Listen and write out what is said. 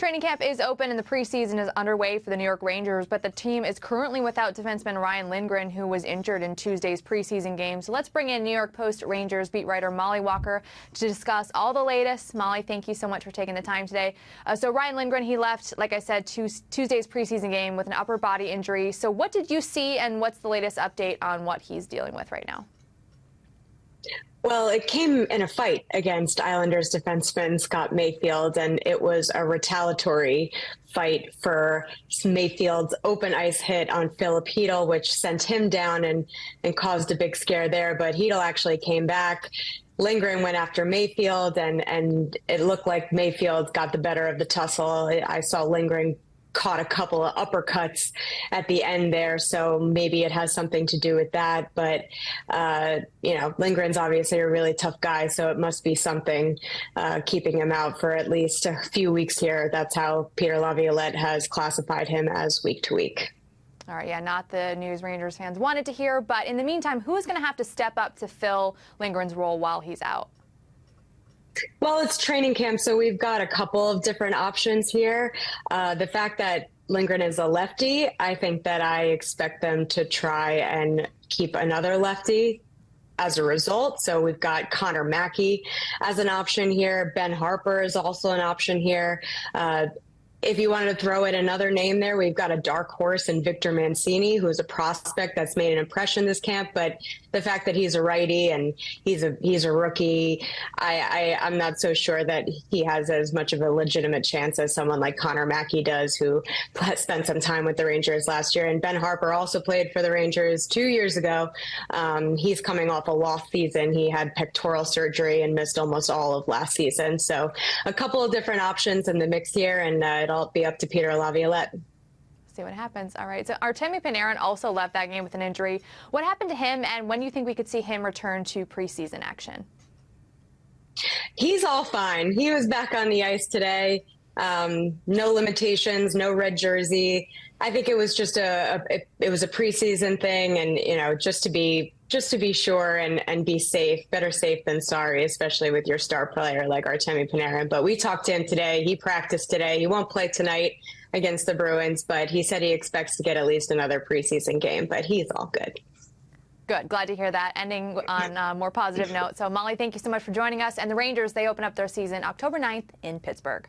Training camp is open and the preseason is underway for the New York Rangers, but the team is currently without defenseman Ryan Lindgren, who was injured in Tuesday's preseason game. So let's bring in New York Post Rangers beat writer Mollie Walker to discuss all the latest. Mollie, thank you so much for taking the time today. So Ryan Lindgren, he left, like I said, Tuesday's preseason game with an upper body injury. So what did you see, and what's the latest update on what he's dealing with right now? Well, it came in a fight against Islanders defenseman Scott Mayfield, and it was a retaliatory fight for Mayfield's open ice hit on Philip Hedl, which sent him down and caused a big scare there. But Hedl actually came back. Lindgren went after Mayfield, and it looked like Mayfield got the better of the tussle. I saw Lindgren caught a couple of uppercuts at the end there, so maybe it has something to do with that. But Lindgren's obviously a really tough guy, so it must be something keeping him out for at least a few weeks here. That's how Peter Laviolette has classified him, as week to week. All right, yeah, not the news Rangers fans wanted to hear, but in the meantime, who's going to have to step up to fill Lindgren's role while he's out? Well, it's training camp, so we've got a couple of different options here. The fact that Lindgren is a lefty, I think that I expect them to try and keep another lefty as a result. So we've got Connor Mackey as an option here. Ben Harpur is also an option here. If you wanted to throw in another name there, we've got a dark horse in Victor Mancini, who is a prospect that's made an impression this camp. But the fact that he's a righty and he's a rookie, I'm not so sure that he has as much of a legitimate chance as someone like Connor Mackey does, who spent some time with the Rangers last year. And Ben Harpur also played for the Rangers 2 years ago. He's coming off a lost season. He had pectoral surgery and missed almost all of last season. So a couple of different options in the mix here, and it'll be up to Peter Laviolette. See what happens. All right. So Artemi Panarin also left that game with an injury. What happened to him, and when do you think we could see him return to preseason action? He's all fine. He was back on the ice today. No limitations, no red jersey. I think it was just it was a preseason thing, and just to be sure and be safe. Better safe than sorry, especially with your star player like Artemi Panarin. But we talked to him today. He practiced today. He won't play tonight against the Bruins, but he said he expects to get at least another preseason game. But he's all good. Good. Glad to hear that. Ending on a more positive note. So, Mollie, thank you so much for joining us. And the Rangers, they open up their season October 9th in Pittsburgh.